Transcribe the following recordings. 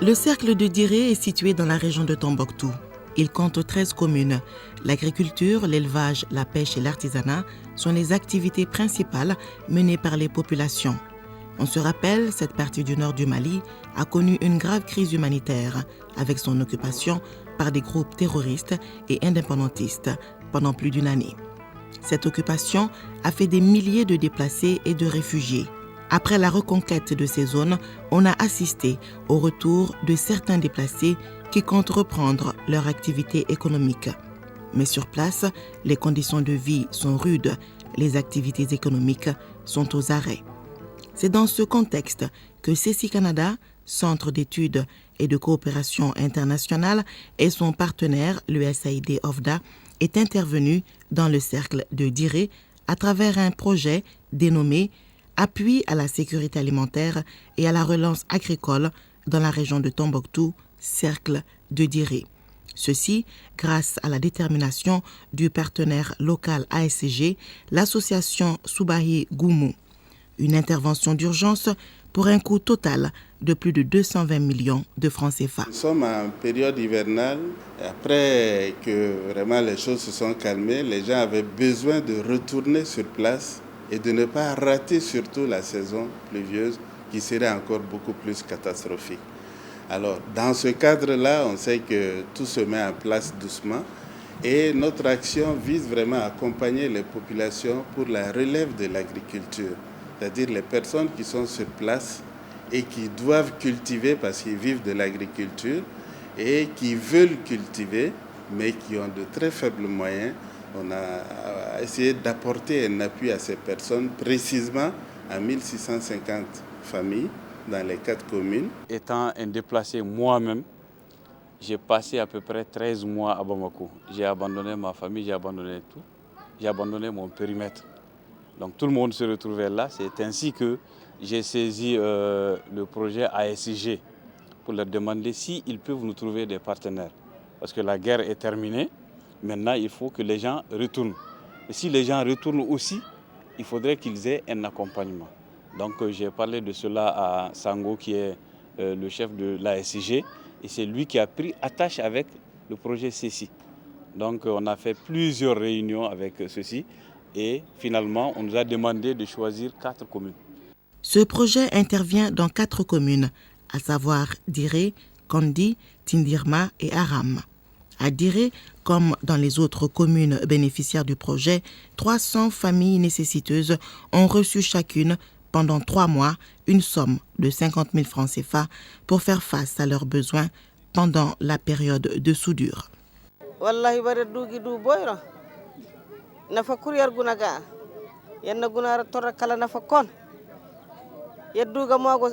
Le cercle de Diré est situé dans la région de Tombouctou. Il compte 13 communes. L'agriculture, l'élevage, la pêche et l'artisanat sont les activités principales menées par les populations. On se rappelle, cette partie du nord du Mali a connu une grave crise humanitaire avec son occupation par des groupes terroristes et indépendantistes pendant plus d'une année. Cette occupation a fait des milliers de déplacés et de réfugiés. Après la reconquête de ces zones, on a assisté au retour de certains déplacés qui comptent reprendre leur activité économique. Mais sur place, les conditions de vie sont rudes, les activités économiques sont aux arrêts. C'est dans ce contexte que CECI Canada, Centre d'études et de coopération internationale, et son partenaire, l'USAID OFDA, est intervenu dans le cercle de Diré à travers un projet dénommé Appui à la sécurité alimentaire et à la relance agricole dans la région de Tombouctou, cercle de Diré. Ceci grâce à la détermination du partenaire local ASCG, l'association Soubahi Goumou. Une intervention d'urgence pour un coût total de plus de 220 millions de francs CFA. Nous sommes en période hivernale. Après que vraiment les choses se sont calmées, les gens avaient besoin de retourner sur place et de ne pas rater surtout la saison pluvieuse qui serait encore beaucoup plus catastrophique. Alors, dans ce cadre-là, on sait que tout se met en place doucement et notre action vise vraiment à accompagner les populations pour la relève de l'agriculture, c'est-à-dire les personnes qui sont sur place et qui doivent cultiver parce qu'ils vivent de l'agriculture et qui veulent cultiver mais qui ont de très faibles moyens. On a essayé d'apporter un appui à ces personnes, précisément à 1650 familles dans les 4 communes. Étant un déplacé moi-même, j'ai passé à peu près 13 mois à Bamako. J'ai abandonné ma famille, j'ai abandonné tout. J'ai abandonné mon périmètre. Donc tout le monde se retrouvait là. C'est ainsi que j'ai saisi le projet ASCG pour leur demander s'ils peuvent nous trouver des partenaires. Parce que la guerre est terminée. Maintenant, il faut que les gens retournent. Et si les gens retournent aussi, il faudrait qu'ils aient un accompagnement. Donc j'ai parlé de cela à Sango, qui est le chef de l'ASCG. Et c'est lui qui a pris attache avec le projet CECI. Donc on a fait plusieurs réunions avec ceci. Et finalement, on nous a demandé de choisir 4 communes. Ce projet intervient dans 4 communes, à savoir Diré, Kondi, Tindirma et Aram. À Diré, comme dans les autres communes bénéficiaires du projet, 300 familles nécessiteuses ont reçu chacune, pendant 3 mois, une somme de 50 000 francs CFA pour faire face à leurs besoins pendant la période de soudure. Nafa kuriyar gunaga yanna gunara torra kala nafa kon yedduga mago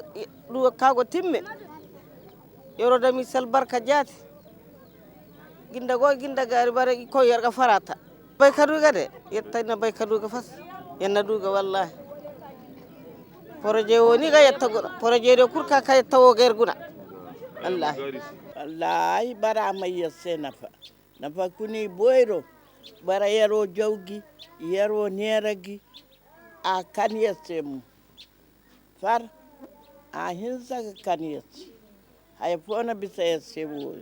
du kago timme yoro da misal barka jati ginda gari bare ko yarga farata bay kaduga de yetta na bay kaduga fas yanna duga wallahi projet woni ga yetta gona projet de kurka kay tawo ger guna wallahi bara mayyasse nafa kuni boyro bara yaro jawgi yaro neragi a kaniyasem far a hinsa kaniyas hay fona bisa yasewo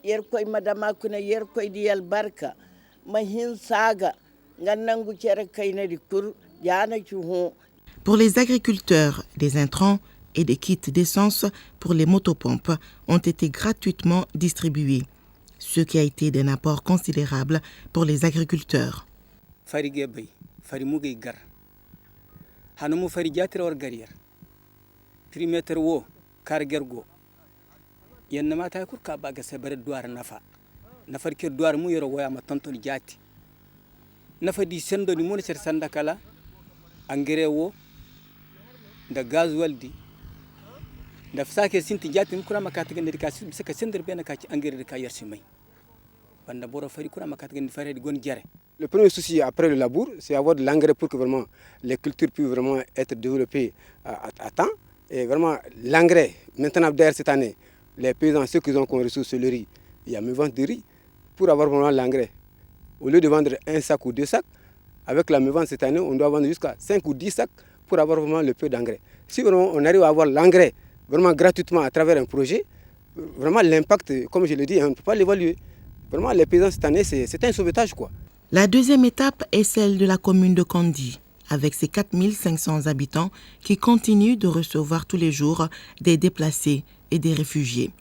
yer koy madama kuna yer koy diyal barka ma hinsaga ngannangu cere kayna di kur jana ci ho. Pour les agriculteurs, des intrants et des kits d'essence pour les motopompes ont été gratuitement distribués, ce qui a été d'un apport considérable pour les agriculteurs. Le premier souci après le labour, c'est avoir de l'engrais pour que vraiment les cultures puissent vraiment être développées à temps. Et vraiment l'engrais, maintenant d'ailleurs cette année, les paysans, ceux qui ont reçu sur le riz, il y a une vente de riz pour avoir vraiment l'engrais. Au lieu de vendre 1 sac ou 2 sacs, avec la vente cette année, on doit vendre jusqu'à 5 ou 10 sacs pour avoir vraiment le peu d'engrais. Si vraiment on arrive à avoir l'engrais vraiment gratuitement à travers un projet, vraiment l'impact, comme je l'ai dit, on ne peut pas l'évaluer. Vraiment, les paysans cette année, c'est un sauvetage, quoi. La deuxième étape est celle de la commune de Kondi, avec ses 4500 habitants qui continuent de recevoir tous les jours des déplacés et des réfugiés.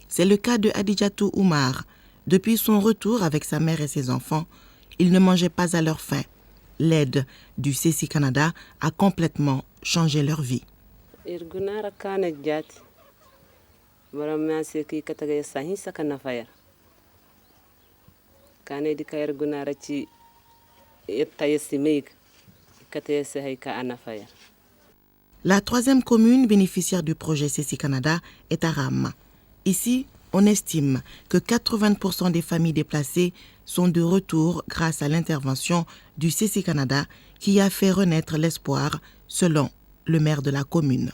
C'est le cas de Hadidjatou Oumar. Depuis son retour avec sa mère et ses enfants, ils ne mangeaient pas à leur faim. L'aide du CECI Canada a complètement changé leur vie. La troisième commune bénéficiaire du projet CECI Canada est Aram. Ici, on estime que 80% des familles déplacées sont de retour grâce à l'intervention du CECI Canada qui a fait renaître l'espoir, selon le maire de la commune.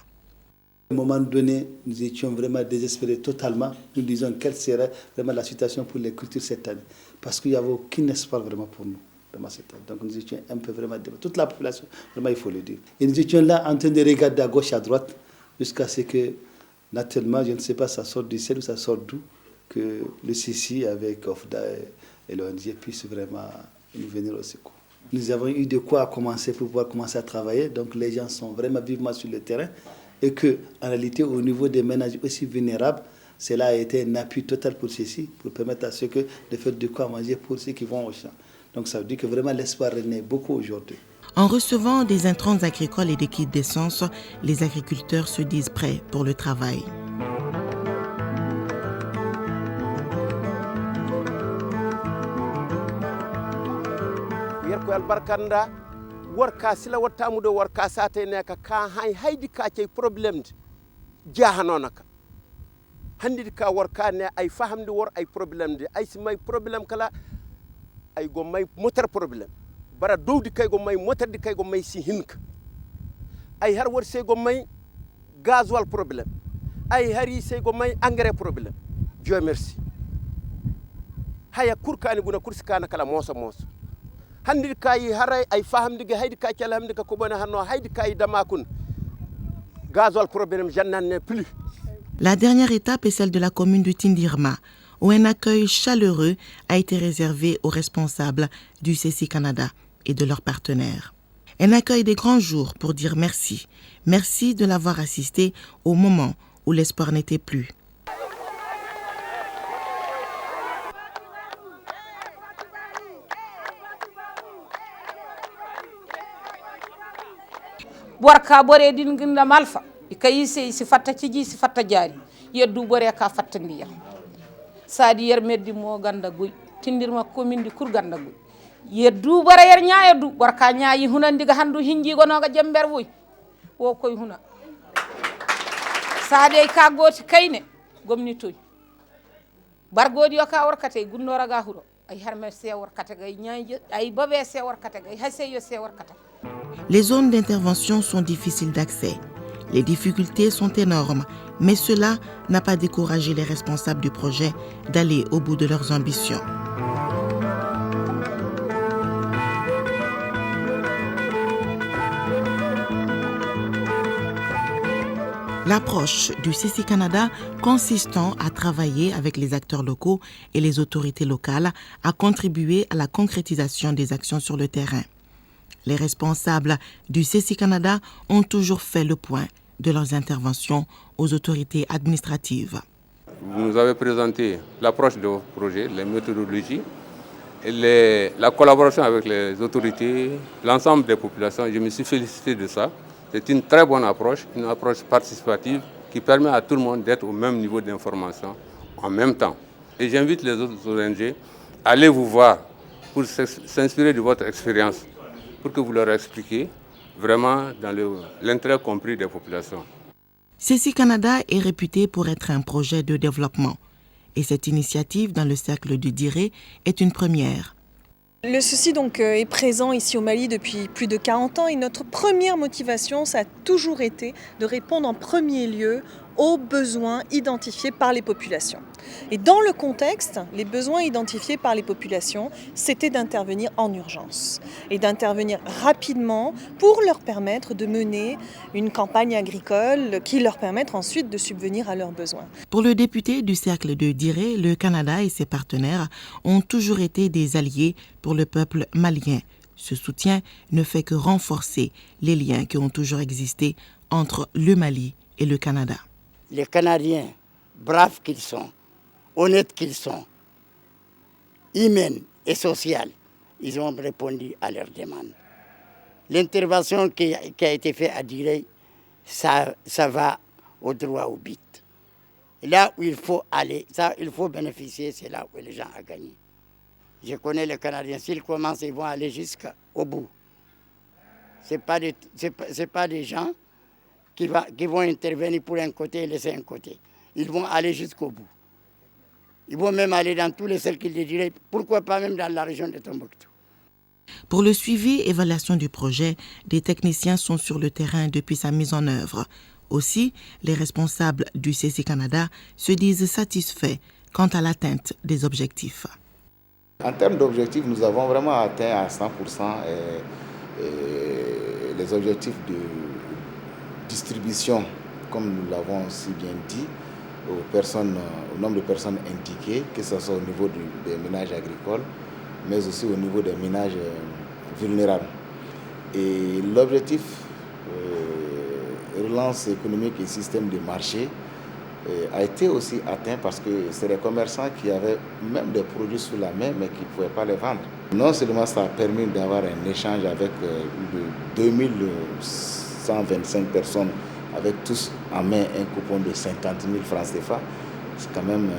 À un moment donné, nous étions vraiment désespérés totalement. Nous disions quelle serait vraiment la situation pour les cultures cette année. Parce qu'il n'y avait aucun espoir vraiment pour nous. Vraiment cette année. Donc nous étions un peu vraiment dévastés. Toute la population, vraiment il faut le dire. Et nous étions là en train de regarder à gauche, à droite, jusqu'à ce que, naturellement, je ne sais pas, ça sort du ciel ou ça sort d'où, que le CECI avec OFDA et l'ONG puisse vraiment nous venir au secours. Nous avons eu de quoi commencer pour pouvoir commencer à travailler. Donc les gens sont vraiment vivement sur le terrain. Et qu'en réalité, au niveau des ménages aussi vulnérables, cela a été un appui total pour ceci, pour permettre à ceux que de faire de quoi manger pour ceux qui vont au champ. Donc ça veut dire que vraiment l'espoir renaît beaucoup aujourd'hui. En recevant des intrants agricoles et des kits d'essence, les agriculteurs se disent prêts pour le travail. warka sila wattamudo warka satene ka haydi ka cey problème jahanonaka handi ka warka ne ay fahamdi wor ay problème de ay simay problème kala ay go may motor problème bara dowdi kay go may motor di kay go may si hinka ay har wor sey go may gasoil problème ay hari sey go may engrais problème Dieu merci haya kurkani guna kursi kana kala moso handi kay haray ay fahamdige haydi kay calhamdige ko bona hanno haydi kay damakun gazole problème jannane plus. La dernière étape est celle de la commune de Tindirma, où un accueil chaleureux a été réservé aux responsables du CECI Canada et de leurs partenaires. Un accueil des grands jours pour dire merci. Merci de l'avoir assisté au moment où l'espoir n'était plus. warka bore din ginda malfa ikayise si fatta ciji si fatta jari yeddu bore ka fatta ndiya sadi yer meddi mo ganda guy Tindirma commune di kur ganda guy yeddu bore yer nyaayeddu warka nyaayi hunandiga handu hinji gonoga jember wuy wo koy huna sadi ka goti kayne gomni toy bargodi o ka warkate gunnora ga huro ay harme se warkate gay nyaayi ay babe se warkate gay haseyo se warkate. Les zones d'intervention sont difficiles d'accès. Les difficultés sont énormes, mais cela n'a pas découragé les responsables du projet d'aller au bout de leurs ambitions. L'approche du CECI Canada consistant à travailler avec les acteurs locaux et les autorités locales a contribué à la concrétisation des actions sur le terrain. Les responsables du CECI Canada ont toujours fait le point de leurs interventions aux autorités administratives. Vous nous avez présenté l'approche du projet, les méthodologies, et la collaboration avec les autorités, l'ensemble des populations. Je me suis félicité de ça. C'est une très bonne approche, une approche participative qui permet à tout le monde d'être au même niveau d'information en même temps. Et j'invite les autres ONG à aller vous voir pour s'inspirer de votre expérience, pour que vous leur expliquiez vraiment dans l'intérêt compris des populations. CECI Canada est réputé pour être un projet de développement. Et cette initiative dans le cercle du Diré est une première. Le CECI donc est présent ici au Mali depuis plus de 40 ans et notre première motivation, ça a toujours été de répondre en premier lieu aux besoins identifiés par les populations. Et dans le contexte, les besoins identifiés par les populations, c'était d'intervenir en urgence et d'intervenir rapidement pour leur permettre de mener une campagne agricole qui leur permette ensuite de subvenir à leurs besoins. Pour le député du Cercle de Diré, le Canada et ses partenaires ont toujours été des alliés pour le peuple malien. Ce soutien ne fait que renforcer les liens qui ont toujours existé entre le Mali et le Canada. Les Canadiens, braves qu'ils sont, honnêtes qu'ils sont, humains et sociaux, ils ont répondu à leurs demandes. L'intervention qui a été faite à Diré, ça va au droit au but. Là où il faut aller, ça, il faut bénéficier, c'est là où les gens ont gagné. Je connais les Canadiens, s'ils commencent, ils vont aller jusqu'au bout. Ce n'est pas des gens qui vont intervenir pour un côté et laisser un côté. Ils vont aller jusqu'au bout. Ils vont même aller dans tous les cercles de Diré, pourquoi pas même dans la région de Tombouctou. Pour le suivi et évaluation du projet, des techniciens sont sur le terrain depuis sa mise en œuvre. Aussi, les responsables du CC Canada se disent satisfaits quant à l'atteinte des objectifs. En termes d'objectifs, nous avons vraiment atteint à 100% les objectifs de distribution, comme nous l'avons si bien dit, au nombre de personnes indiquées, que ce soit au niveau des ménages agricoles, mais aussi au niveau des ménages vulnérables. Et l'objectif relance économique et système de marché a été aussi atteint parce que c'est les commerçants qui avaient même des produits sous la main mais qui ne pouvaient pas les vendre. Non seulement ça a permis d'avoir un échange avec 2125 personnes avec tous en main un coupon de 50 000 francs CFA, c'est quand même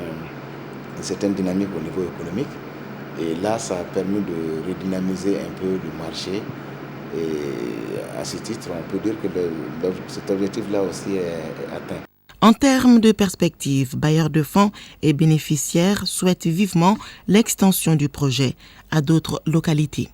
une certaine dynamique au niveau économique. Et là, ça a permis de redynamiser un peu le marché. Et à ce titre, on peut dire que cet objectif-là aussi est atteint. En termes de perspective, bailleurs de fonds et bénéficiaires souhaitent vivement l'extension du projet à d'autres localités.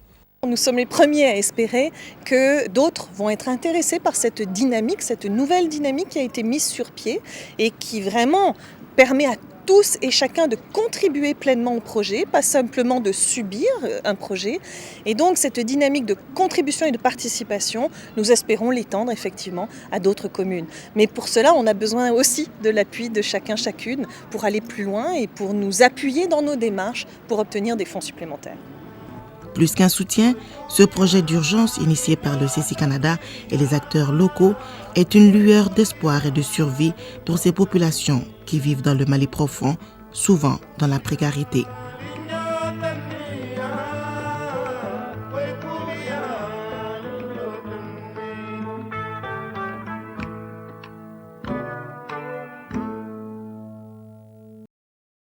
Nous sommes les premiers à espérer que d'autres vont être intéressés par cette dynamique, cette nouvelle dynamique qui a été mise sur pied et qui vraiment permet à tous et chacun de contribuer pleinement au projet, pas simplement de subir un projet. Et donc cette dynamique de contribution et de participation, nous espérons l'étendre effectivement à d'autres communes. Mais pour cela, on a besoin aussi de l'appui de chacun, chacune pour aller plus loin et pour nous appuyer dans nos démarches pour obtenir des fonds supplémentaires. Plus qu'un soutien, ce projet d'urgence initié par le CC Canada et les acteurs locaux est une lueur d'espoir et de survie pour ces populations qui vivent dans le Mali profond, souvent dans la précarité.